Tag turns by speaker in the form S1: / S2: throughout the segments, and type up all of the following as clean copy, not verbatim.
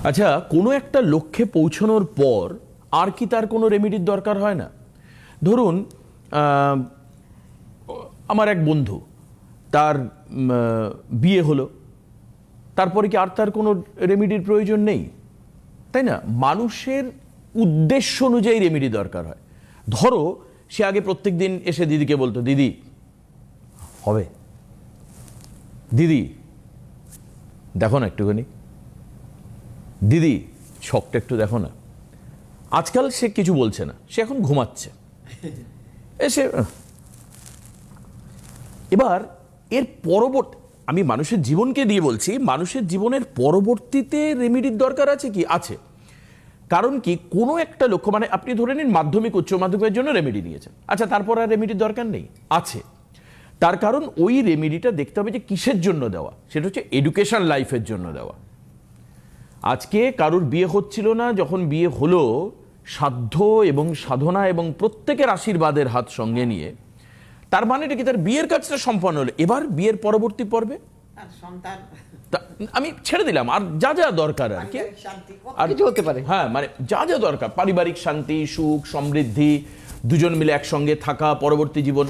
S1: আচ্ছা, কোনো একটা লক্ষ্যে পৌঁছানোর পর আর কি তার কোনো রেমেডির দরকার হয় না? ধরুন আমার এক বন্ধু, তার বিয়ে হলো, তারপরে কি আর তার কোনো রেমেডির প্রয়োজন নেই? তাই না? মানুষের উদ্দেশ্য অনুযায়ী রেমেডি দরকার হয়। ধরো সে আগে প্রত্যেক দিন এসে দিদিকে বলতো, দিদি হবে, দিদি দেখো না একটুখানি, দিদি শখটা একটু দেখো না। আজকাল সে কিছু বলছে না, সে এখন ঘুমাচ্ছে। এসে এবার এর পরবর্তী, আমি মানুষের জীবনকে দিয়ে বলছি, মানুষের জীবনের পরবর্তীতে রেমেডির দরকার আছে কি? আছে। কারণ কি, কোনো একটা লক্ষ্য, মানে আপনি ধরে নিন মাধ্যমিক উচ্চ মাধ্যমিকের জন্য রেমেডি নিয়েছেন, আচ্ছা তারপর আর রেমেডির দরকার নেই? আছে। তার কারণ ওই রেমেডিটা দেখতে হবে যে কিসের জন্য দেওয়া, সেটা হচ্ছে এডুকেশন লাইফের জন্য দেওয়া। আজকে কারুর বিয়ে হচ্ছিল না, যখন বিয়ে হলো সাধ্য এবং সাধনা এবং প্রত্যেকের আশীর্বাদের হাত সঙ্গে নিয়ে, তার মানে কি তার বিয়ের কাজটা সম্পন্ন হলো। এবার বিয়ের পরবর্তী পর্বে আমি ছেড়ে দিলাম আর যা যা দরকার আর কি, আর কিছু হতে পারে, হ্যাঁ মানে যা যা দরকার, পারিবারিক শান্তি, সুখ, সমৃদ্ধি, দুজন মিলে একসঙ্গে থাকা, পরবর্তী জীবন,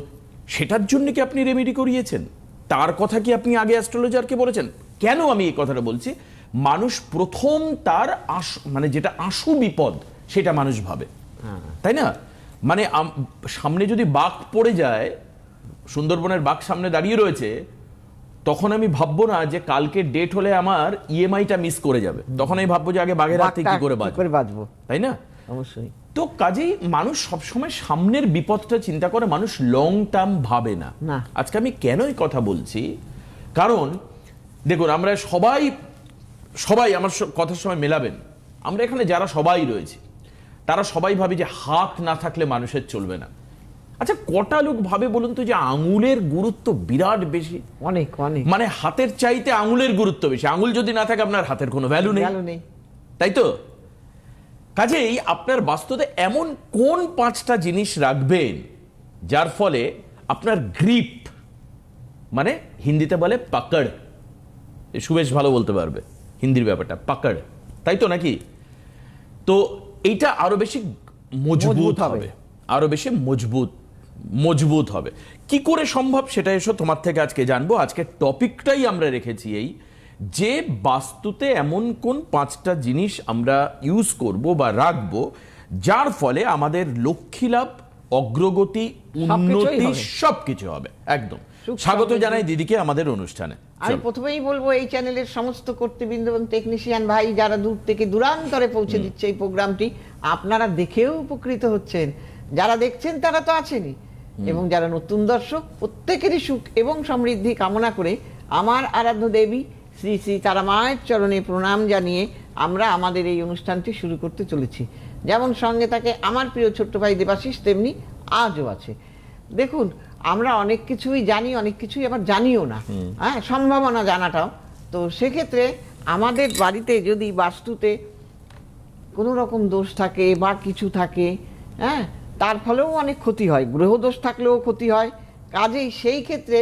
S1: সেটার জন্য কি আপনি রেমেডি করিয়েছেন? তার কথা কি আপনি আগে অ্যাস্ট্রোলজারকে বলেছেন? কেন আমি এই কথাটা বলছি? মানুষ প্রথম তার মানে যেটা আশু বিপদ সেটা মানুষ ভাবে, তাই না? মানে সামনে যদি বাঘ পড়ে যায়, সুন্দরবনের বাঘ সামনে দাঁড়িয়ে রয়েছে, তখন আমি ভাববো না যে কালকে ডেট হলে আমার ইএমআইটা মিস করে যাবে, তখন আমি ভাববো যে আগে বাঘের হাত থেকে কি করে বাঁচবো, তাই না? অবশ্যই। তো কাজেই মানুষ সবসময় সামনের বিপদটা চিন্তা করে, মানুষ লং টার্ম ভাবে না। আজকে আমি কেন এই কথা বলছি, কারণ দেখুন আমরা সবাই আমার কথার সময় মেলাবেন, আমরা এখানে যারা সবাই রয়েছে তারা সবাই ভাবে যে হাত না থাকলে মানুষের চলবে না। আচ্ছা কটা লোক ভাবে বলুন তো যে আঙুলের গুরুত্ব বিরাট বেশি? অনেক অনেক, মানে হাতের চাইতে আঙুলের গুরুত্ব বেশি। আঙুল যদি না থাকে আপনার হাতের কোনো ভ্যালু নেই, তাই তো? কাজেই আপনার বাস্তুতে এমন কোন 5টা জিনিস রাখবেন যার ফলে আপনার গ্রিপ, মানে হিন্দিতে বলে পাকড়, সুবেশ ভালো বলতে পারবে হিন্দির ব্যাপারটা, পাকড়, তাই তো নাকি? তো এইটা আরো বেশি মজবুত হবে, আরো বেশি মজবুত হবে। কি করে সম্ভব সেটা এসো তোমার থেকে আজকে জানবো। আজকে টপিকটাই আমরা রেখেছি এই যে বাস্তুতে এমন কোন 5টা জিনিস আমরা ইউজ করব বা রাখবো যার ফলে আমাদের লক্ষ্মী লাভ, অগ্রগতি, উন্নতি সবকিছু হবে। একদম স্বাগত জানাই দিদিকে আমাদের অনুষ্ঠানে।
S2: আমি প্রথমেই বলবো এই চ্যানেলের সমস্ত কর্তৃবৃন্দ এবং টেকনিশিয়ান ভাই যারা দূর থেকে দূরান্তরে পৌঁছে দিচ্ছে এই প্রোগ্রামটি, আপনারা দেখেও উপকৃত হচ্ছেন, যারা দেখছেন তারা তো আছেনই, এবং যারা নতুন দর্শক প্রত্যেকেরই সুখ এবং সমৃদ্ধি কামনা করে আমার আরাধ্য দেবী শ্রী শ্রী তারা মায়ের চরণে প্রণাম জানিয়ে আমরা আমাদের এই অনুষ্ঠানটি শুরু করতে চলেছি। যেমন সঙ্গে থাকে আমার প্রিয় ছোট্ট ভাই দেবাশিস, তেমনি আজও আছে। দেখুন আমরা অনেক কিছুই জানি, অনেক কিছুই আবার জানিও না, হ্যাঁ, সম্ভাবনা জানাটাও। তো সেক্ষেত্রে আমাদের বাড়িতে যদি বাস্তুতে কোনো রকম দোষ থাকে বা কিছু থাকে, হ্যাঁ, তার ফলেও অনেক ক্ষতি হয়, গ্রহদোষ থাকলেও ক্ষতি হয়। কাজেই সেই ক্ষেত্রে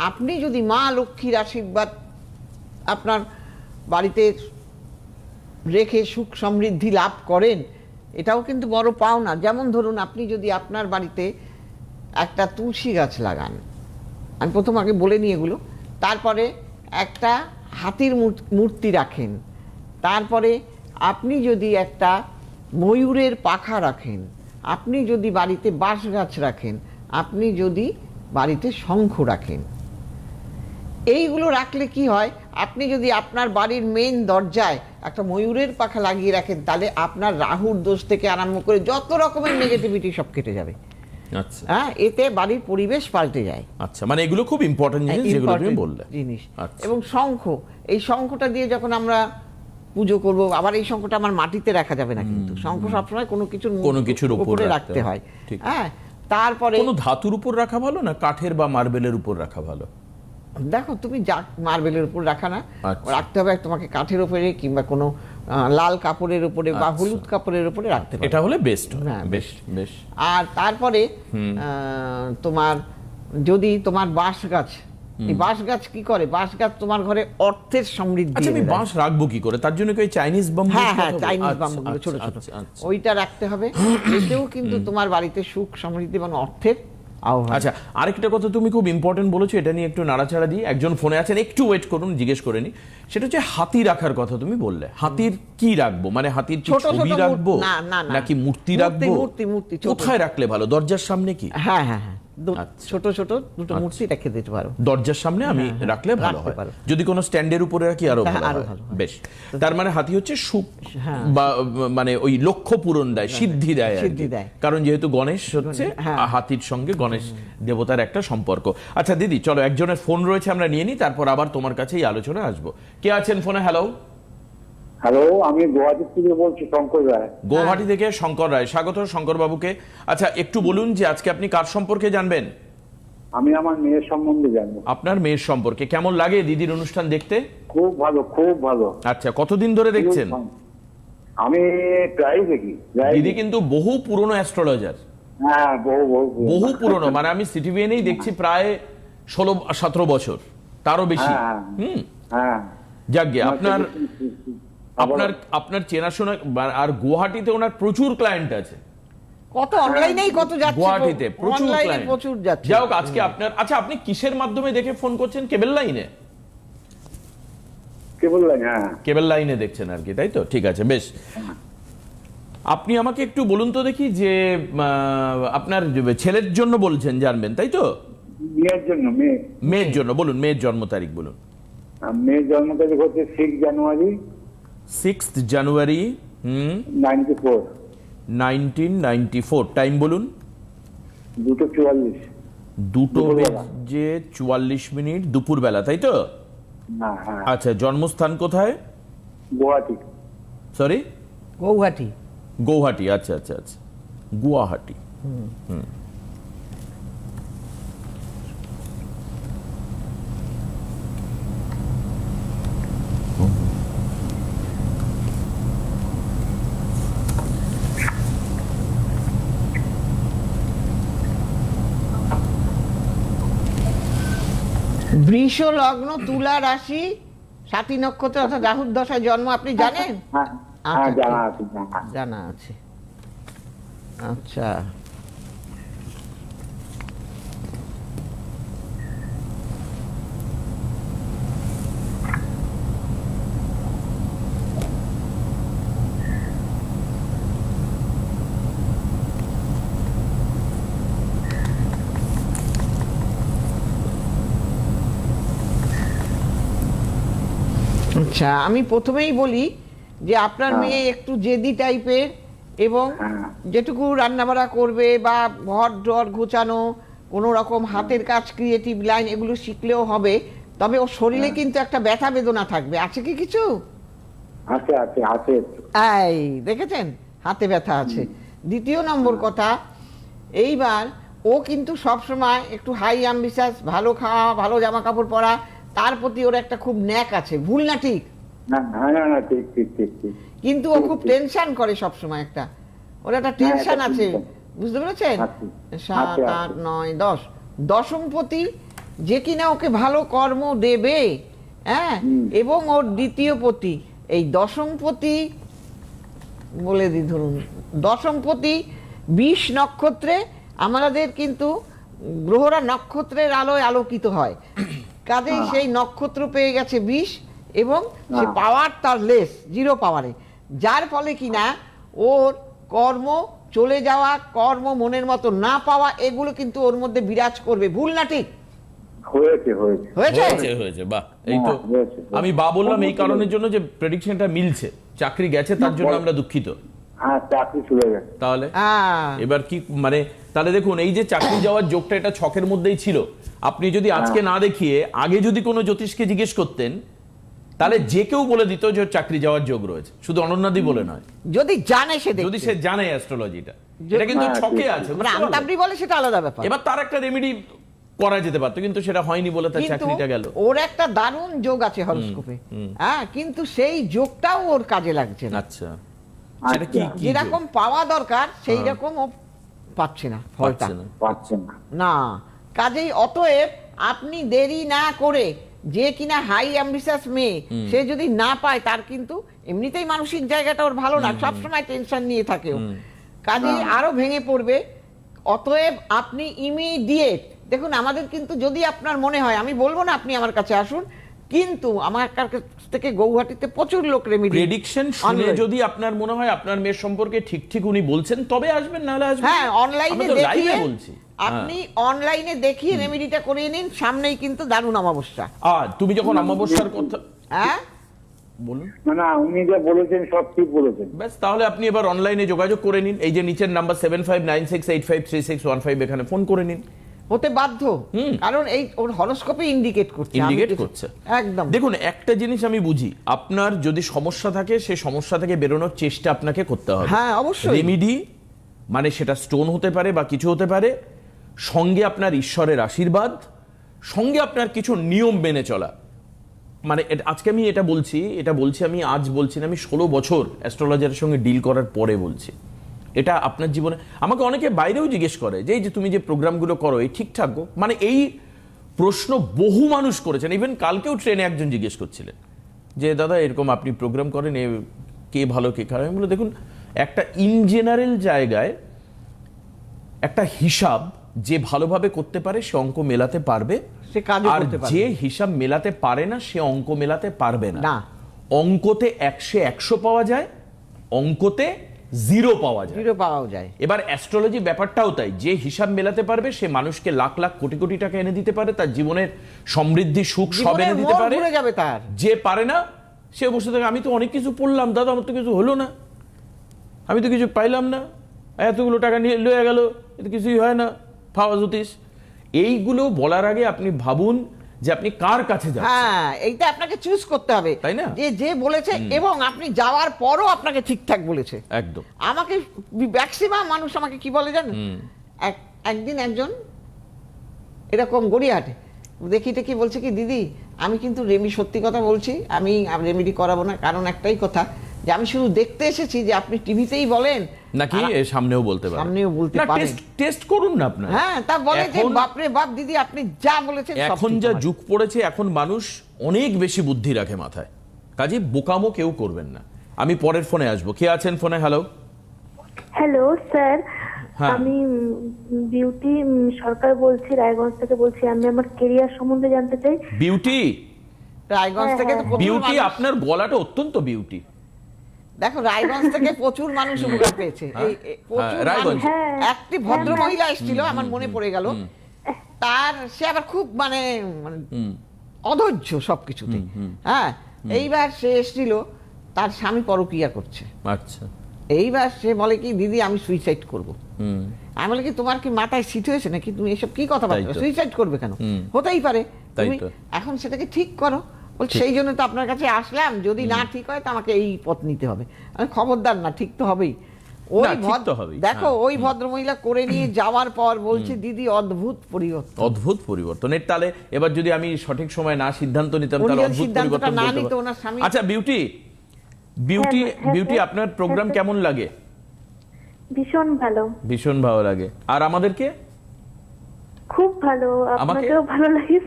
S2: আপনি যদি মা লক্ষ্মীর আশীর্বাদ আপনার বাড়িতে রেখে সুখ সমৃদ্ধি লাভ করেন, এটাও কিন্তু বড় পাওনা। যেমন ধরুন আপনি যদি আপনার বাড়িতে একটা তুলসী গাছ লাগান, আমি প্রথম আগে বলে নিই এগুলো, তারপরে একটা হাতির মূর্তি রাখেন, তারপরে আপনি যদি একটা ময়ূরের পাখা রাখেন, আপনি যদি বাড়িতে বাঁশ গাছ রাখেন, আপনি যদি বাড়িতে শঙ্খ রাখেন, এইগুলো রাখলে কি হয়, আপনি যদি আপনার বাড়ির মেন দরজায় একটা ময়ূরের পাখা লাগিয়ে রাখেন, তাহলে আপনার রাহুর দোষ থেকে আরম্ভ করে যত রকমের নেগেটিভিটি সব কেটে যাবে। আচ্ছা, হ্যাঁ, এতে বাড়ির পরিবেশ পাল্টে যায়।
S1: আচ্ছা, মানে এগুলো খুব ইম্পর্টেন্ট জিনিস যেগুলো তুমি বললে
S2: জিনিস। এবং শঙ্খ, এই শঙ্খটা দিয়ে যখন আমরা পুজো করব, আবার এই শঙ্খটা আমার মাটিতে রাখা যাবে না, কিন্তু শঙ্খ সবসময় কোনো কিছুর উপরে রাখতে হয়। হ্যাঁ, তারপরে
S1: কোনো ধাতুর উপর রাখা ভালো না কাঠের বা মার্বেলের উপর রাখা ভালো?
S2: দেখো তুমি যা মার্বেলের উপর রাখা না, রাখতে হবে তোমাকে কাঠের উপরে কিংবা কোনো লাল কাপড়ের উপরে বা হলুদ কাপড়ের উপরে রাখতে হবে,
S1: এটা হলে বেস্ট। হ্যাঁ, বেশ বেশ।
S2: আর তারপরে তোমার যদি তোমার বাঁশ গাছ এই বাঁশ গাছ কি করে? বাঁশ গাছ তোমার ঘরে অর্থের সমৃদ্ধি
S1: আচ্ছা, আমি
S2: এনে দেয়।
S1: বাঁশ রাখবো কি করে? তার জন্য কি ওই চাইনিজ বাম্বু?
S2: হ্যাঁ, চাইনিজ বাম্বুগুলো ছোট ছোট, ওইটা রাখতে হবে। এতেও কিন্তু তোমার বাড়িতে সুখ সমৃদ্ধি এবং অর্থের আহ্বান।
S1: আচ্ছা, আরেকটা কথা তুমি খুব ইম্পর্টেন্ট বলেছো, এটা নিয়ে একটু নাড়াচাড়া দিই। একজন ফোনে আছেন, একটু ওয়েট করুন, জিজ্ঞেস করে নি। সেটা হচ্ছে হাতি রাখার কথা তুমি বললে। হাতির কি রাখবো? মানে হাতির কি
S2: ছোট ছোট
S1: ছবি রাখবো
S2: না,
S1: নাকি মূর্তি রাখবো?
S2: মূর্তি ছোট।
S1: কোথায় রাখলে ভালো? দরজার সামনে কি?
S2: হ্যাঁ,
S1: আচ্ছা।
S2: ছোট ছোট দুটো মূর্তি রেখে দিতে পারো
S1: দরজার সামনে আমি রাখলে ভালো
S2: রাখতে
S1: হয়।
S2: পারো।
S1: যদি কোনো স্ট্যান্ডের উপরে রাখি আরো
S2: হ্যাঁ,
S1: ভালো
S2: আরো
S1: হয়।
S2: ভালো হয়।
S1: বেশ, তার মানে হাতি হচ্ছে সুখ
S2: হ্যাঁ।
S1: বা মানে ওই লক্ষ্য পূরণ দেয়, সিদ্ধি দেয় আর কি।
S2: সিদ্ধি দেয়।
S1: কারণ যেহেতু গণেশ হচ্ছে
S2: হ্যাঁ।
S1: হাতির সঙ্গে গণেশ দেবতার একটা সম্পর্ক। আচ্ছা দিদি, চলো একজনের ফোন রয়েছে, আমরা নিয়ে নিই, তারপর আবার তোমার কাছে এই আলোচনা আসবো। কে আছেন ফোনে? হ্যালো।
S3: হ্যালো, আমি গুয়াহাটি থেকে বলছি, শঙ্কর রায়।
S1: গৌহাটি থেকে শঙ্কর রায়, স্বাগত শঙ্কর বাবুকে। আচ্ছা, একটু বলুন যে আজকে আপনি কার সম্পর্কে জানবেন?
S3: আমি আমার মেয়ের সম্বন্ধে জানবো।
S1: আপনার মেয়ের সম্পর্কে। কেমন লাগে দিদির অনুষ্ঠান দেখতে?
S3: খুব ভালো, খুব ভালো।
S1: আচ্ছা, কতদিন ধরে দেখছেন?
S3: আমি প্রায় দেখি, প্রায়
S1: দিদি
S3: দেখি।
S1: কিন্তু বহু পুরনো অ্যাস্ট্রোলজার,
S3: হ্যাঁ,
S1: বহু পুরনো। মানে আমি সিটিভিএনেই দেখছি প্রায় 16-17 বছর, তারও বেশি।
S3: হ্যাঁ,
S1: হুম,
S3: হ্যাঁ।
S1: যাকগে আপনার আপনার আপনার চেনাশোনা। আর গুয়াহাটিতে ওনার প্রচুর ক্লায়েন্ট আছে।
S2: কত অনলাইনেই কত যাচ্ছে,
S1: গুয়াহাটিতে প্রচুর
S2: অনলাইনে
S1: ক্লায়েন্ট
S2: প্রচুর যাচ্ছে।
S1: যাই হোক, আজকে আপনার, আচ্ছা আপনি কিসের মাধ্যমে দেখে ফোন করছেন? কেবল লাইনে?
S3: কে বললেন? হ্যাঁ,
S1: কেবল লাইনে দেখছেন আর কি, তাই তো? ঠিক আছে, বেশ। আপনি আমাকে একটু বলুন তো দেখি যে আপনার ছেলের জন্য বলছেন জানবেন, তাই তো?
S3: মেয়ের জন্য।
S1: মেয়ের জন্য বলুন, মেয়ের জন্ম তারিখ বলুন।
S3: মেয়ের জন্ম তারিখ হচ্ছে 6 জানুয়ারি
S1: 6 জানুয়ারি
S3: 94,
S1: 1994। টাইম বলুন।
S3: 2:44।
S1: 2:44 দুপুরবেলা, তাই তো?
S3: হ্যাঁ, হ্যাঁ।
S1: আচ্ছা, জন্মস্থান কোথায়?
S3: গুয়াহাটি।
S1: সরি,
S2: গৌহাটি।
S1: গৌহাটি। আচ্ছা আচ্ছা আচ্ছা, গুয়াহাটি।
S2: বৃষ লগ্ন, তুলা রাশি, সাতী নক্ষত্র অর্থাৎ রাহুর দশায় জন্ম। আপনি জানেন?
S3: হ্যাঁ, হ্যাঁ,
S2: আচ্ছা,
S3: জানা আছে, জানা আছে।
S2: জানা আছে। আচ্ছা, আচ্ছা, আমি প্রথমেই বলি যে আপনার মেয়ে একটু জেদি টাইপের, এবং
S3: হ্যাঁ।
S2: যেটুকু রান্নাবাড়া করবে বা ঘর ডর গোছানো, কোনো রকম হাতের কাজ, ক্রিয়েটিভ লাইন, এগুলো শিখলেও হবে। তবে ওর শরীরে কিন্তু একটা ব্যথা বেদনা থাকবে। আছে কি কিছু?
S3: আছে, আছে, আছে।
S2: এই দেখেছেন, হাতে ব্যথা আছে। দ্বিতীয় নম্বর কথা, এইবার ও কিন্তু সবসময় একটু হাই অ্যাম্বিশাস, ভালো খাওয়া, ভালো জামা কাপড় পরা, তার প্রতি ওর একটা খুব ন্যাক আছে। ভুল না ঠিক?
S3: না, না, না, ঠিক, ঠিক, ঠিক, ঠিক।
S2: কিন্তু ও খুব টেনশন করে সবসময়, একটা ওর একটা টেনশন
S3: একটা
S2: আছে,
S3: tension।
S2: বুঝতে পেরেছেন?
S3: আছে,
S2: 7,
S3: আছে,
S2: 8, 9, 10 দশমপতি, যে কিনা ওকে ভালো কর্ম দেবে, হ্যাঁ। এবং ওর দ্বিতীয় পতি, এই দশমপতি বলে দিই, ধরুন দশমপতি 20 নক্ষত্রে। আমাদের কিন্তু গ্রহরা নক্ষত্রের আলোয় আলোকিত হয়, কাজেই সেই নক্ষত্র পেয়ে গেছে 20, এবং সে পাওয়ার তার লেস, 0 পাওয়ারে, যার ফলে কিনা ওর কর্ম চলে যাওয়া, কর্ম মনের মতো না পাওয়া, এগুলো কিন্তু ওর মধ্যে বিরাজ করবে। ভুল না ঠিক?
S3: হয়েছে, হয়েছে।
S1: হয়েছে হয়েছে, বাহ। এই তো
S3: হয়েছে।
S1: আমি বা বললাম এই কারণের জন্য যে প্রেডিকশনটা মিলছে। চাকরি গেছে তার জন্য আমরা দুঃখিত।
S3: হ্যাঁ, চাকরি চলে গেছে।
S1: তাহলে এবার কি মানে, তাহলে দেখুন এই যে চাকরি যাওয়ার যোগটা, এটা ছকের মধ্যেই ছিল। আপনি যদি আজকে না দেখিয়ে আগে যদি কোনো জ্যোতিষকে জিজ্ঞেস করতেন, তাহলে যে কেউ বলে দিত যে ওর চাকরি যাওয়ার যোগ রয়েছে। শুধু অনন্যাদি বলে নয়,
S2: যদি জানে সে,
S1: যদি সে জানে অ্যাস্ট্রোলজিটা, এটা কিন্তু
S3: হ্যাঁ,
S1: ছকে
S3: ঠিক,
S1: আছে।
S2: মানে
S1: বুঝতে পারলে?
S2: আমতাবড়ি বলে, সেটা আলাদা ব্যাপার।
S1: এবার তার একটা রেমেডি করা যেতে পারতো, কিন্তু সেটা হয়নি বলে তার
S2: কিন্তু
S1: চাকরিটা গেল।
S2: ওর একটা দারুণ যোগ আছে হরোস্কোপে, হ্যাঁ, কিন্তু সেই যোগটাও ওর কাজে লাগছে না।
S1: আচ্ছা, সেটা কি কি
S2: যেরকম পাওয়া দরকার সেই রকম ও পাচ্ছে না, ফলটা
S1: পাচ্ছে না।
S3: পাচ্ছে না।
S2: না। কাজেই অতএব আপনি দেরি না করে, যে কিনা হাই অ্যাম্বিশাস মেয়ে, সে যদি না পায়, তার কিন্তু এমনিতেই মানসিক জায়গাটা ওর ভালো না, সবসময় টেনশন নিয়ে থাকে ও, কাজে আরো ভেঙে পড়বে। অতএব আপনি ইমিডিয়েট দেখুন, আমাদের কিন্তু যদি আপনার মনে হয়, আমি বলবো না আপনি আমার কাছে আসুন, কিন্তু আমার কাছ থেকে গৌহাটিতে প্রচুর লোক রেমিডি
S1: প্রেডিকশন শুনে যদি আপনার মনে হয় আপনার মেয়ের সম্পর্কে ঠিক ঠিক উনি বলছেন, তবে আসবেন, নাহলে আসবেন।
S2: হ্যাঁ, অনলাইনে দেখিয়ে
S1: বলছি
S2: আপনি অনলাইনে দেখিয়ে রেমিডিটা করিয়ে নিন, সামনেই কিন্তু দারুণ অমাবস্যা।
S1: তুমি যখন অমাবস্যার কথা
S2: হ্যাঁ
S1: বলুন,
S3: না উনি যা বলেছেন সব ঠিক বলেছেন।
S1: ব্যাস, তাহলে আপনি এবার অনলাইনে যোগাযোগ করে নিন। এই যে নিচের নাম্বার 7596853615, এখানে ফোন করে নিন।
S2: হতে বাধ্য, কারণ এই ওর হরোস্কোপে ইন্ডিকেট করছে,
S1: ইন্ডিকেট করছে
S2: একদম।
S1: দেখুন, একটা জিনিস আমি বুঝি, আপনার যদি সমস্যা থাকে, সেই সমস্যা থেকে বেরোনোর চেষ্টা আপনাকে করতে হবে।
S2: হ্যাঁ, অবশ্যই।
S1: রেমিডি মানে সেটা স্টোন হতে পারে বা কিছু হতে পারে, সঙ্গে আপনার ঈশ্বরের আশীর্বাদ, সঙ্গে আপনার কিছু নিয়ম মেনে চলা। মানে আজকে আমি এটা বলছি আমি আজ বলছি না, আমি 16 বছর অ্যাস্ট্রোলজারের সঙ্গে ডিল করার পরে বলছি। এটা আপনার জীবনে, আমাকে অনেকে বাইরেও জিজ্ঞেস করে যে এই যে তুমি যে প্রোগ্রামগুলো করো, এই ঠিকঠাক গো? মানে এই প্রশ্ন বহু মানুষ করেছেন। ইভেন কালকেও ট্রেনে একজন জিজ্ঞেস করছিলেন যে দাদা এরকম আপনি প্রোগ্রাম করেন, কে ভালো কে খারাপ। আমি বলি দেখুন, একটা ইন জেনারেল জায়গায় একটা হিসাব যে ভালোভাবে করতে পারে সে অঙ্ক মেলাতে পারবে,
S2: সে কাজও
S1: আর
S2: করতে পারবে।
S1: যে হিসাব মেলাতে পারে না সে অঙ্ক মেলাতে পারবে না।
S2: না।
S1: অঙ্কতে 100 পাওয়া যায়, অঙ্কতে 0 পাওয়া যায়।
S2: জিরো পাওয়াও যায়।
S1: এবার অ্যাস্ট্রোলজি ব্যাপারটাও তাই, যে হিসাব মেলাতে পারবে সে মানুষকে লাখ লাখ কোটি কোটি টাকা এনে দিতে পারে, তার জীবনের সমৃদ্ধি সুখ সব
S2: জীবনের
S1: এনে দিতে
S2: মোড়
S1: পারে।
S2: ঘুরে যাবে তার।
S1: যে পারে না সে বসে থাকে, আমি তো অনেক কিছু পড়লাম দাদা, আমার তো কিছু হলো না, আমি তো কিছু পাইলাম না, এতগুলো টাকা নিয়ে লয়ে গেল, এতে কিছুই হয় না, ফাওয়া জ্যোতিষ। এইগুলো বলার আগে আপনি ভাবুন যে আপনি কার কাছে যাচ্ছেন।
S2: হ্যাঁ, এইটা আপনাকে চুজ করতে হবে,
S1: তাই না?
S2: যে বলেছে এবং আপনি যাওয়ার পরও আপনাকে ঠিকঠাক বলেছে।
S1: একদম।
S2: আমাকে ম্যাক্সিমাম মানুষ আমাকে কি বলে জানেন, একদিন একজন এরকম গড়িয়াহাটে দেখি টেকি বলছে কি, দিদি আমি কিন্তু সত্যি কথা বলছি, আমি রেমেডি করাবো না, কারণ একটাই কথা, যে আমি শুধু দেখতে এসেছি যে আপনি টিভিতেই বলেন
S1: নাকি সামনেও বলতে পারেন,
S2: সামনেও বলতে পারেন।
S1: টেস্ট করুন না আপনার।
S2: হ্যাঁ, তা বলে যে বাপরে বাপ দিদি আপনি যা বলেছেন সব
S1: এখন
S2: ঠিক
S1: যা
S2: আমার।
S1: যুগ পড়েছে, এখন মানুষ অনেক বেশি বুদ্ধি রাখে মাথায়, কাজে বোকামো কেউ করবেন না। আমি পরের ফোনে আসবো। কে আছেন ফোনে? হ্যালো।
S4: হ্যালো স্যার,
S1: হ্যাঁ।
S4: আমি বিউটি সরকার বলছি, রায়গঞ্জ থেকে বলছি। আমি আমার কেরিয়ার সম্বন্ধে জানতে চাই।
S1: বিউটি,
S2: রায়গঞ্জ থেকে তো প্রচুর
S1: বিউটি
S2: মানুষ-
S1: আপনার গলাটা অত্যন্ত বিউটি।
S2: দেখো, রায়গঞ্জ থেকে প্রচুর মানুষ উপকার পেয়েছে। প্রচুর
S1: রায়গঞ্জ।
S2: মানুষ। একটি ভদ্র মহিলা এসেছিল, আমার মনে পড়ে গেল, তার সে আবার খুব মানে অধৈর্য সবকিছুতে। হ্যাঁ, এইবার সে এসেছিল, তার স্বামী পরকীয়া করছে।
S1: আচ্ছা।
S2: এইবার সে বলে কি, দিদি আমি সুইসাইড করব। আমি বলি কি, তোমার কি মাথায় সিট হয়েছে নাকি, তুমি এসব কি কথা
S1: তাই
S2: বলছো,
S1: তো।
S2: সুইসাইড করবে কেন? হতেই পারে,
S1: তাই
S2: তুমি
S1: তো।
S2: এখন সেটাকে ঠিক করো। বলছে সেই জন্য তো আপনার কাছে আসলাম, যদি না ঠিক হয় তো আমাকে এই পথ নিতে হবে। আমি খবরদার না, ঠিক তো হবেই। ওই
S1: না, ঠিক তো হবেই,
S2: দেখো,
S1: হ্যাঁ।
S2: ওই ভদ্রমহিলা করে নিয়ে যাওয়ার পর বলছে, দিদি অদ্ভুত পরিবর্তন।
S1: অদ্ভুত পরিবর্তনের তালে এবার যদি আমি সঠিক সময় না সিদ্ধান্ত নিতাম,
S2: উনি
S1: তাহলে
S2: যদি
S1: অদ্ভুত
S2: সিদ্ধান্তটা
S1: পরিবর্তন
S2: না
S1: বলতে
S2: নিত,
S1: পারবো।
S2: ওনার স্বামী-
S1: আচ্ছা বিউটি, বিউটি
S4: হ্যাঁ,
S1: বিউটি
S4: স্যার।
S1: আপনার প্রোগ্রাম
S4: স্যার।
S1: কেমন লাগে?
S4: ভীষণ ভালো,
S1: ভীষণ ভালো লাগে। আর আমাদেরকে?
S4: খুব ভালো।
S1: আমাকে?
S4: আপনাকেও ভালো লাগে।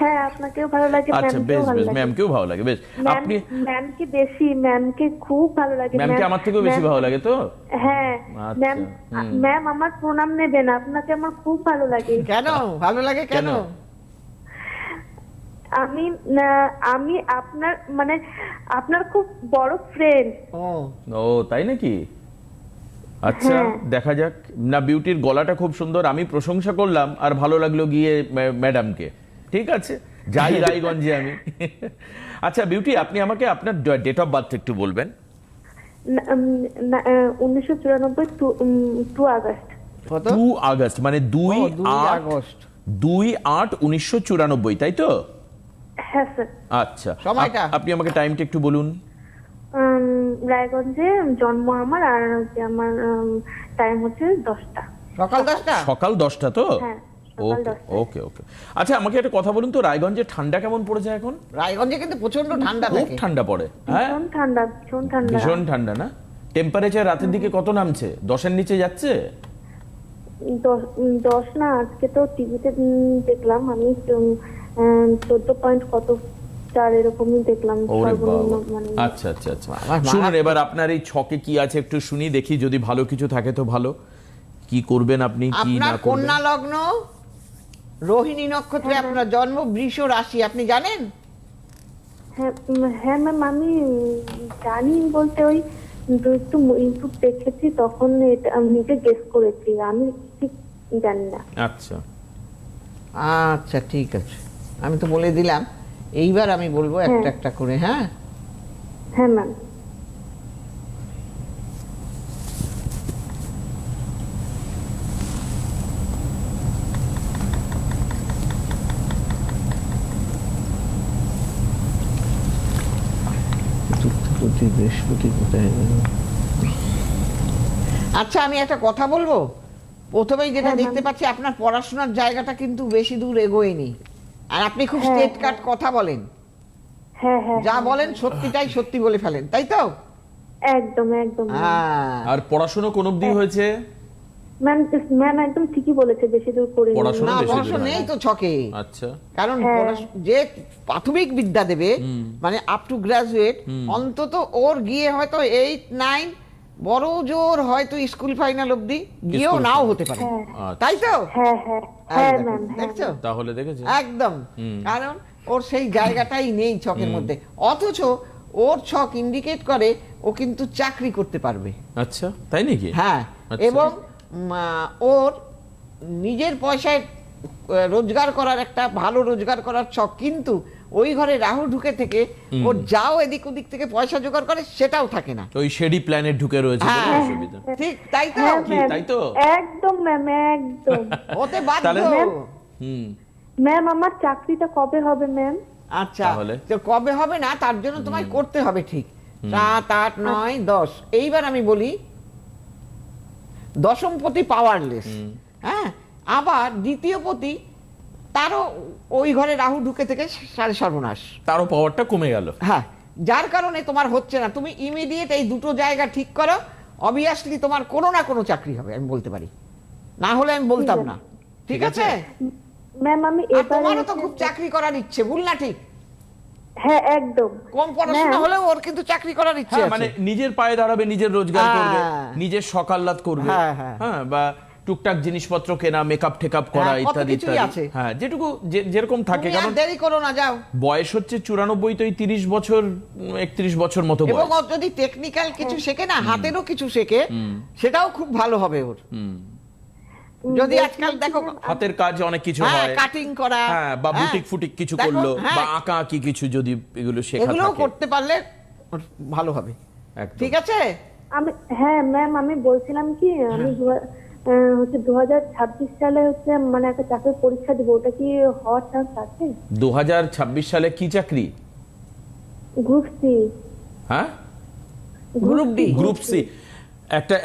S4: হ্যাঁ, আপনাকেও ভালো লাগে,
S1: আচ্ছা,
S4: ম্যামকেও
S1: বেশ
S4: ভালো
S1: বেশ,
S4: লাগে।
S1: ম্যামকেও ভালো লাগে। বেশ, আপনি
S4: ম্যামকে বেশি, ম্যামকে খুব ভালো লাগে।
S1: ম্যামকে আমার থেকেও বেশি ভালো লাগে তো?
S4: হ্যাঁ
S1: আচ্ছা,
S4: ম্যাম, ম্যাম আমার প্রণাম নেবেন, আপনাকে আমার খুব ভালো লাগে।
S2: কেন ভালো লাগে কেন?
S1: কেন?
S4: আমি আপনার মানে আপনার খুব বড় ফ্রেন্ড।
S1: ও তাই নাকি? আচ্ছা,
S4: হ্যাঁ।
S1: দেখা যাক। না, বিউটির গলাটা খুব সুন্দর, আমি প্রশংসা করলাম, আর ভালো লাগলো গিয়ে ম্যাডামকে। ঠিক আছে, যাই রায়গঞ্জে আমি। আচ্ছা বিউটি, আপনি আমাকে আপনার ডেট অফ বার্থ একটু বলবেন?
S4: 1994 2 আগস্ট।
S2: কত?
S1: 2 আগস্ট, মানে 2
S2: আগস্ট।
S1: 2/8/1994, তাই তো?
S4: হ্যাঁ স্যার।
S1: আচ্ছা,
S2: সময়টা?
S1: আপনি আমাকে টাইমটা একটু বলুন।
S4: রায়গঞ্জে জন্ম আমার, আর হচ্ছে আমার টাইম হচ্ছে 10টা।
S2: সকাল 10টা?
S1: সকাল 10টা তো?
S4: হ্যাঁ, সকাল
S1: ওকে
S4: 10টা।
S1: ওকে ওকে। আচ্ছা, আমাকে একটা কথা বলুন তো, রায়গঞ্জে ঠান্ডা কেমন পড়েছে এখন?
S2: রায়গঞ্জে কিন্তু প্রচন্ড ঠান্ডা
S1: খুব
S2: থাকে।
S1: ঠান্ডা পড়ে, হ্যাঁ?
S4: ভীষণ ঠান্ডা, ভীষণ ঠান্ডা।
S1: ভীষণ ঠান্ডা না? টেম্পারেচার রাতের দিকে কত নামছে? 10-এর নিচে যাচ্ছে?
S4: 10 না, আজকে তো টিভিতে দেখলাম আমি 14 কত স্টার এরকমই দেখলাম
S1: ওরে
S4: সর্বনিম্ন
S1: বাবা।
S4: মানে।
S1: আচ্ছা আচ্ছা আচ্ছা শুনুন, এবার আপনার এই ছকে কি আছে একটু শুনি, দেখি যদি ভালো কিছু থাকে তো ভালো। কি করবেন আপনি, কি না
S2: আপনার
S1: করবেন?
S2: কন্যা লগ্ন, রোহিণী নক্ষত্রে আপনার জন্ম, বৃষ রাশি, আপনি জানেন?
S4: হ্যাঁ ম্যাম, আমি জানি বলতে ওই একটু ইউটিউব দেখেছি, তখন এটা আমি নিজে গেস করেছি, আমি ঠিক জানি না।
S1: আচ্ছা
S2: আচ্ছা ঠিক আছে, আমি তো বলে দিলাম, এইবার আমি বলবো একটা একটা করে। হ্যাঁ
S4: হ্যাঁ ম্যাম।
S2: বৃহস্পতি কোথায় গেল? আচ্ছা আমি একটা কথা বলবো, প্রথমেই যেটা
S4: হ্যাঁ,
S2: দেখতে পাচ্ছি আপনার পড়াশোনার জায়গাটা কিন্তু বেশি দূর এগোয়নি, আর আপনি খুব
S4: হ্যাঁ,
S2: স্টেট কাট কথা বলেন,
S4: হ্যাঁ হ্যাঁ
S2: যা বলেন সত্যিটাই সত্যি বলে ফেলেন, তাই তো?
S4: একদম একদম
S2: হ্যাঁ
S1: আর পড়াশোনা কোন অবধি হয়েছে?
S4: ম্যাম, ম্যাম একদম ঠিকই বলেছে, বেশি দূর করে
S1: পড়াশোনা
S2: না,
S1: বেশি দূর
S2: পড়াশোনা
S1: হয়নি।
S2: নেই তো ছকে,
S1: আচ্ছা
S2: কারণ
S4: হ্যাঁ।
S2: যে প্রাথমিক বিদ্যা দেবে মানে আপ টু গ্রাজুয়েট, অন্তত ওর গিয়ে হয়তো 8, 9, বড় জোর হয়তো স্কুল ফাইনাল অবধি গিয়েও
S1: স্কুল
S2: নাও
S1: ফাইনাল।
S2: হতে পারে,
S1: আচ্ছা।
S2: তাই তো?
S4: হ্যাঁ হ্যাঁ হ্যাঁ
S2: একদম,
S4: ম্যাম, হ্যাঁ
S2: দেখছো?
S1: তাহলে দেখেছেন
S2: একদম, কারণ ওর সেই জায়গাটাই নেই ছকের মধ্যে, অথচ ওর ছক ইন্ডিকেট করে ও কিন্তু চাকরি করতে পারবে।
S1: আচ্ছা তাই নাকি?
S2: হ্যাঁ,
S1: আচ্ছা।
S2: এবং ওর নিজের পয়সায় রোজগার করার একটা ভালো রোজগার করার ছক, কিন্তু ওই ঘরে রাহু ঢুকে থেকে ওর যাও এদিক ওদিক থেকে পয়সা জোগাড় করে সেটাও থাকে না।
S1: ওই শেডি প্ল্যানেট ঢুকে রয়েছে বলে
S2: হ্যাঁ।
S1: অসুবিধা।
S2: ঠিক তাই তো?
S4: হ্যাঁ,
S1: কি,
S4: ম্যাম,
S1: তাই তো?
S4: একদম ম্যাম, একদম।
S2: ওতে বাধ্য।
S1: তাহলে
S4: ম্যাম,
S1: হুম
S4: ম্যাম আমার চাকরিটা কবে হবে ম্যাম?
S2: আচ্ছা,
S1: তাহলে?
S2: তো কবে হবে না তার জন্য তোমায় করতে হবে ঠিক 7, 8, 9, 10। এইবার আমি বলি, দশমপতি পাওয়ারলেস, হ্যাঁ, আবার দ্বিতীয় পতি তারও ওই ঘরে রাহু ঢুকে থেকে সাড়ে সর্বনাশ,
S1: তারও পাওয়ারটা কমে গেল।
S2: হ্যাঁ, যার কারণে তোমার হচ্ছে না। তুমি ইমিডিয়েট এই দুটো জায়গা ঠিক করো, অবভিয়াসলি তোমার কোনো না কোনো চাকরি হবে, আমি বলতে পারি, না হলে আমি বলতাম না। ঠিক আছে?
S4: ম্যাম আমি
S2: আর
S4: এবারে
S2: তোমারও তো খুব চাকরি করার ইচ্ছে, ভুল না? ঠিক,
S4: হ্যাঁ একদম
S2: কম পড়াশোনা
S4: ম্যাম।
S2: হলেও ওর কিন্তু চাকরি করার ইচ্ছে
S1: হ্যাঁ
S2: আছে।
S1: মানে নিজের পায়ে দাঁড়াবে, নিজের রোজগার করবে,
S2: হ্যাঁ।
S1: নিজের সকাল্লাদ করবে,
S2: হ্যাঁ, হ্যাঁ।
S1: হ্যাঁ, বা টুকটাক জিনিসপত্র কেনা, মেকআপ টেকআপ করা,
S2: হ্যাঁ, কত
S1: ইত্যাদি
S2: কিছুই
S1: ইত্যাদি।
S2: আছে।
S1: হ্যাঁ, যেটুকু যেরকম থাকে,
S2: তুমি আর
S1: কারণ
S2: দেরি করো না, যাও।
S1: বয়স হচ্ছে 94, তো এই 30 বছর 31 বছর মতো
S2: এবং
S1: বয়স।
S2: ও যদি টেকনিক্যাল কিছু শেখে না, হাতেরও কিছু শেখে, সেটাও খুব ভালো হবে ওর। যদি আজকাল দেখো,
S1: হাতের কাজ অনেক কিছু
S2: হ্যাঁ,
S1: হয়,
S2: কাটিং করা,
S1: হ্যাঁ, বা
S2: হ্যাঁ,
S1: বুটিক ফুটিক কিছু
S2: দেখো,
S1: করলো,
S2: হ্যাঁ,
S1: বা আঁকা আঁকি কিছু যদি এগুলো শেখা
S2: এগুলোও
S1: থাকে।
S2: করতে পারলে ওর ভালো হবে।
S1: একদম।
S2: ঠিক আছে?
S4: আমি হ্যাঁ ম্যাম, আমি বলছিলাম কি, আমি হচ্ছে 2026 সালে হচ্ছে মানে একটা চাকরির পরীক্ষা দিব, ওটা কি হওয়ার চান্স আছে?
S1: 2026 সালে কি চাকরি?
S4: Group C.
S1: হ্যাঁ,
S2: গ্রুপ ডি।
S1: Group C.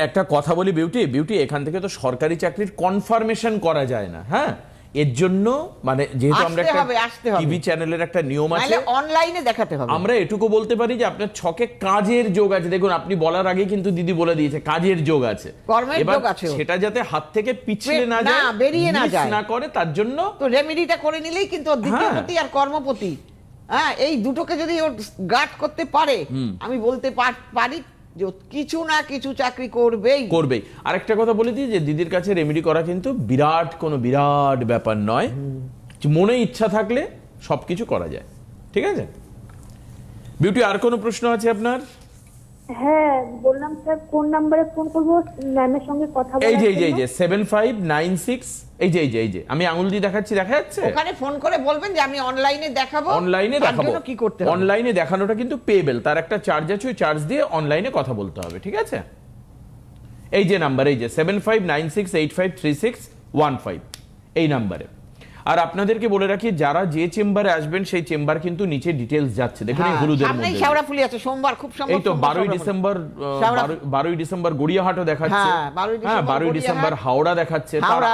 S1: একটা কথা বলি বিউটি, এখান থেকে তো সরকারি চাকরির কনফার্মেশন করা যায় না। হ্যাঁ, এর জন্য মানে যেহেতু আমরা একটা
S2: আসতে হবে।
S1: টিভি চ্যানেলের একটা নিয়ম আছে,
S2: নাহলে অনলাইনে দেখাতে হবে।
S1: আমরা এটুকু বলতে পারি যে আপনার ছকে কাজের যোগ আছে। দেখুন, আপনি বলার আগে কিন্তু দিদি বলে দিয়েছে কাজের যোগ আছে,
S2: কর্মের
S1: এবার
S2: যোগ আছে ওর।
S1: সেটা যাতে হাত থেকে পিছলে না
S2: না,
S1: যায়,
S2: বেরিয়ে না
S1: miss
S2: যায়।
S1: না করে, তার জন্য
S2: তো রেমেডিটা করে নিলেই কিন্তু ওর দ্বিতীয়পতি আর কর্মপতি, হ্যাঁ, এই দুটোকে যদি ওর গার্ড করতে পারে, আমি বলতে পারি যে ও কিছু না কিছু চাকরি করবেই।
S1: আরেকটা কথা বলে দিই যে দিদির কাছে রেমেডি করা কিন্তু কোনো বিরাট ব্যাপার নয়, মনে ইচ্ছা থাকলে সবকিছু করা যায়। ঠিক আছে বিউটি, আর কোনো প্রশ্ন আছে আপনার?
S4: হ্যাঁ বললাম স্যার, কোন নাম্বারে ফোন করবো ম্যামের সঙ্গে কথা বলার
S1: এই যে
S4: জন্য?
S1: 7596, এই যে আমি আঙুল দিয়ে দেখাচ্ছি, দেখা যাচ্ছে?
S2: ওখানে ফোন করে বলবেন যে আমি অনলাইনে দেখাবো,
S1: অনলাইনে
S2: তার
S1: দেখাবো।
S2: জন্য কি করতে হবে?
S1: অনলাইনে দেখানোটা কিন্তু পেবেল, তার একটা চার্জ আছে, ওই চার্জ দিয়ে অনলাইনে কথা বলতে হবে। ঠিক আছে, এই যে নাম্বার, এই যে 7596853615, এই নাম্বারে। আর আপনাদেরকে বলে রাখি, যারা যে চেম্বারে আসবেন সেই চেম্বার কিন্তু নিচে ডিটেইলস যাচ্ছে, দেখুন এই হলুদের
S2: সামনেই
S1: মধ্যে।
S2: শেওড়াফুলি আছে, সোমবার খুব সম্ভব।
S1: এই তো
S2: সোমবার
S1: 12ই ডিসেম্বর,
S2: শেওড়া-
S1: 12ই ডিসেম্বর গড়িয়াহাটও দেখাচ্ছে।
S2: হ্যাঁ, 12ই ডিসেম্বর
S1: 12ই ডিসেম্বর
S2: গড়িয়াহাট।
S1: হাওড়া দেখাচ্ছে।
S2: হাওড়া।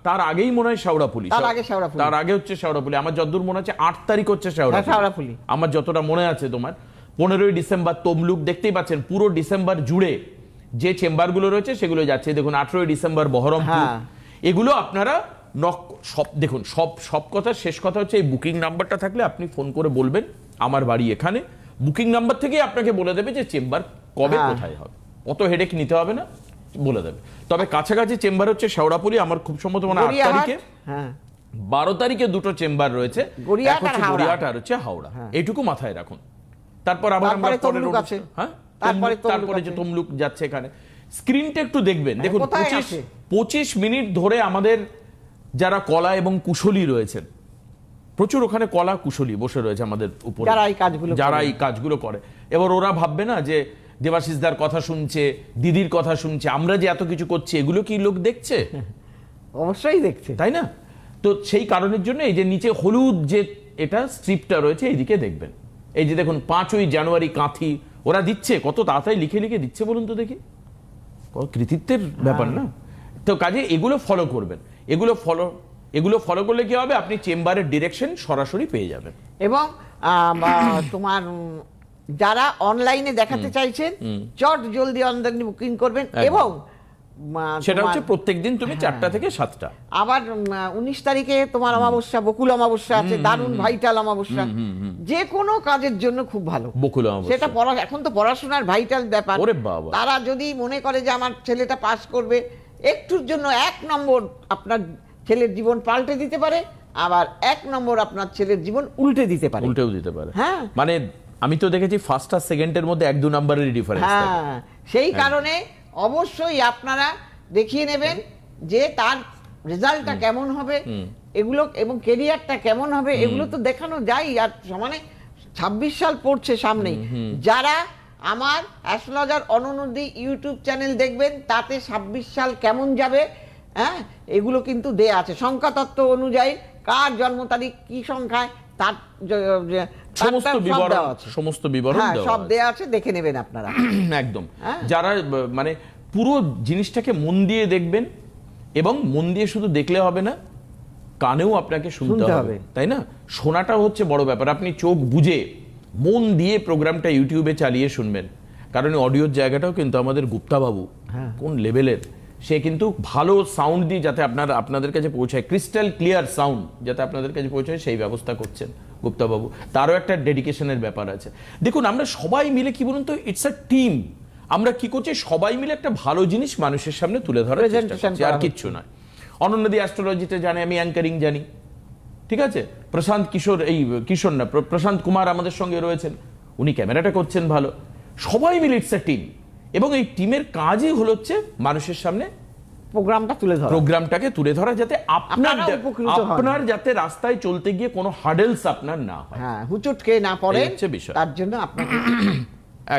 S1: তার আগেই মনে হয় শেওড়াফুলি,
S2: তার আগে শেওড়াফুলি।
S1: তার আগে হচ্ছে শেওড়াফুলি। আমার যতদূর মনে হচ্ছে 8 তারিখ হচ্ছে শেওড়াফুলি।
S2: শেওড়াফুলি।
S1: আমার যতটা মনে আছে। তোমার 15ই ডিসেম্বর তমলুক, দেখতেই পাচ্ছেন পুরো ডিসেম্বর জুড়ে যে চেম্বারগুলো রয়েছে সেগুলো যাচ্ছে। দেখুন 18ই ডিসেম্বর বহরমপুর,
S2: হ্যাঁ।
S1: এগুলো আপনারা সব দেখুন, সব কথা শেষ কথা হচ্ছে এই বুকিং নাম্বারটা থাকলে আপনি ফোন করে বলবেন আমার বাড়ি এখানে, বুকিং নাম্বার থেকেই আপনাকে বলে দেবে যে চেম্বার কবে কোথায় হবে, অত হেডেক নিতে হবে না, বলে দেবে। তবে কাছাকাছি চেম্বার হচ্ছে শেওড়াপুলি, আমার খুব সম্ভবত মানে 8 তারিখে, 12 তারিখে দুটো চেম্বার রয়েছে, এক হচ্ছে গড়িয়াহাট আর হচ্ছে হাওড়া, এইটুকু মাথায় রাখুন। তারপর আবার আমরা তারপরে যে তমলুক যাচ্ছে এখানে, স্ক্রিনটা একটু দেখবেন। দেখুন 25 মিনিট ধরে আমাদের যারা কলা এবং কুশলী রয়েছেন, প্রচুর ওখানে কলা কুশলী বসে রয়েছে আমাদের উপরে, যারা এই কাজগুলো করে। এবার ওরা ভাববে না যে দেবাশিসদার কথা শুনছে, দিদির কথা শুনছে, আমরা যে এত কিছু করছি এগুলো কি লোক দেখছে?
S2: অবশ্যই দেখছে,
S1: তাই না? তো সেই কারণের জন্য এই যে নিচে হলুদ যে এটা স্ট্রিপটা রয়েছে এইদিকে দেখবেন। এই যে দেখুন 5ই জানুয়ারি কাঁথি ওরা দিচ্ছে, কত তাড়াতাড়ি লিখে লিখে দিচ্ছে বলুন তো দেখি, কত কৃতিত্বের ব্যাপার না? তো কাজে এগুলো ফলো করবেন, এগুলো ফলো করলে কি হবে, আপনি চেম্বারের ডিরেকশন সরাসরি পেয়ে যাবেন।
S2: এবং তোমার যারা অনলাইনে দেখাতে চাইছেন চট জলদি অনলাইনে বুকিং করবেন। এবং
S1: সেটা হচ্ছে প্রত্যেকদিন তুমি 4টা থেকে 7টা।
S2: আবার 19 তারিখে তোমার অমাবস্যা, বকুল অমাবস্যা আছে, দারুণ ভাইটাল অমাবস্যা, যে কোনো কাজের জন্য খুব ভালো
S1: বকুল অমাবস্যা।
S2: সেটা এখন তো পড়াশোনার ভাইটাল ব্যাপার, তারা যদি মনে করে যে আমার ছেলেটা পাস করবে, একটুর জন্য 1 নম্বর আপনার ছেলের জীবন পাল্টে দিতে পারে, আবার 1 নম্বর আপনার ছেলের জীবন উল্টেও দিতে পারে। হ্যাঁ,
S1: মানে আমি তো দেখেছি ফার্স্ট আর সেকেন্ডের মধ্যে 1-2 নম্বরের ডিফারেন্স।
S2: হ্যাঁ, সেই কারণে অবশ্যই আপনারা দেখিয়ে নেবেন যে তার রেজাল্টটা কেমন হবে, এগুলো এবং কেরিয়ারটা কেমন হবে, এগুলো তো দেখানো যায়। আর সমানে 26 সাল পড়ছে সামনেই, যারা আমার অ্যাস্ট্রোলজার অনুনদী ইউটিউব চ্যানেল দেখবেন, তাতে 26 সাল কেমন যাবে, হ্যাঁ, এগুলো কিন্তু দেয়া আছে সংখ্যাতত্ত্ব অনুযায়ী, কার জন্ম তারিখ কি সংখ্যায়, তার
S1: সমস্ত বিবরণ
S2: সব দেয়া আছে, দেখে নেবেন আপনারা।
S1: একদম, যারা মানে পুরো জিনিসটাকে মন দিয়ে দেখবেন, এবং মন দিয়ে শুধু দেখলে হবে না, কানেও আপনাকে শুনতে হবে, তাই না? শোনাটা হচ্ছে বড় ব্যাপার। আপনি চোখ বুঝে মন দিয়ে প্রোগ্রামটা ইউটিউবে চালিয়ে শুনবেন, কারণ অডিওর জায়গাটাও কিন্তু আমাদের গুপ্তা বাবু কোন লেভেলের, সে কিন্তু ভালো সাউন্ড দিয়ে যাতে আপনাদের কাছে পৌঁছায়, ক্রিস্টাল ক্লিয়ার সাউন্ড যাতে আপনাদের কাছে পৌঁছায়, সেই ব্যবস্থা করছেন গুপ্তা বাবু। তারও একটা ডেডিকেশনের ব্যাপার আছে। দেখুন আমরা সবাই মিলে কি বলুন তো, ইটস আ টিম, আমরা কি করছি, সবাই মিলে একটা ভালো জিনিস মানুষের সামনে তুলে ধরার চেষ্টা করছি, আর কিচ্ছু নয়। অনন্যাদি অ্যাস্ট্রোলজিতে জানে, আমি অ্যাঙ্কারিং জানি, ঠিক আছে? প্রশান্ত কুমার আমাদের সঙ্গে রয়েছেন, উনি ক্যামেরাটা করছেন ভালো, সবাই মিলে ইটস আ টিম। এবং এই টিমের কাজই হলো হচ্ছে মানুষের সামনে প্রোগ্রামটাকে তুলে ধরা, যাতে আপনার যাতে রাস্তায় চলতে গিয়ে কোনো হার্ডেলস আপনার না হয়,
S2: হুচটকে না পড়ে, তার জন্য আপনাকে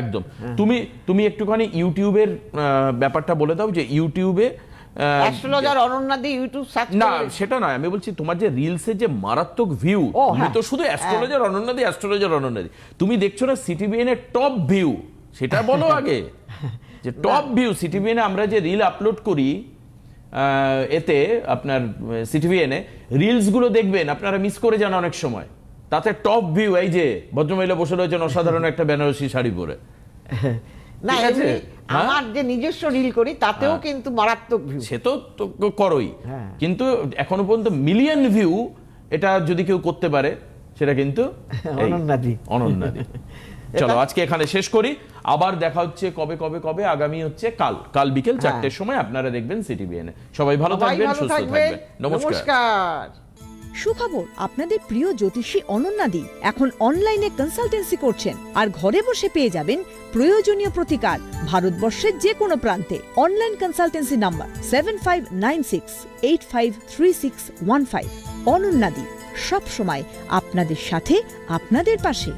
S1: একদম। তুমি একটুখানি ইউটিউবের ব্যাপারটা বলে দাও, যে ইউটিউবে
S2: অ্যাস্ট্রোলজার অনন্যাদি ইউটিউব সার্চ
S1: না, সেটা নয়, আমি বলছি তোমার যে রিলসের যে মারাত্মক ভিউ, তুমি তো শুধু অ্যাস্ট্রোলজার অনন্যাদি তুমি দেখছো না সিটিভিএন এর টপ ভিউ, সেটা বলো আগে, যে টপ ভিউ সিটিভিএন এ আমরা যে রিল আপলোড করি, এতে আপনার সিটিভিএন এ রিলস গুলো দেখবেন, আপনারা মিস করে যান অনেক সময়, তাতে টপ ভিউ। এই যে ভদ্রমহিলা বসে রয়েছেন অসাধারণ একটা বেনারসি শাড়ি পরে,
S2: না আমার যে নিজস্ব রিল করি তাতেও কিন্তু মারাত্মক ভিউ,
S1: সে তো করোই, কিন্তু এখনো পর্যন্ত মিলিয়ন ভিউ এটা যদি কেউ করতে পারে, সেটা কিন্তু অনন্যাদি। চলো আজকে এখানে শেষ করি, আবার দেখা হচ্ছে কবে আগামী হচ্ছে কাল বিকেল 4টের সময়, আপনারা দেখবেন সিটিভিএন এ। সবাই ভালো থাকবেন, সুস্থ থাকবেন, নমস্কার।
S5: সুখবর, আপনাদের প্রিয় জ্যোতিষী অনন্যাদি এখন অনলাইনে কনসালটেন্সি করছেন, আর ঘরে বসে পেয়ে যাবেন প্রয়োজনীয় প্রতিকার ভারতবর্ষের যে কোনো প্রান্তে। Online consultancy number 7596853615। অনন্যাদি সব সময় আপনাদের সাথে, আপনাদের পাশে।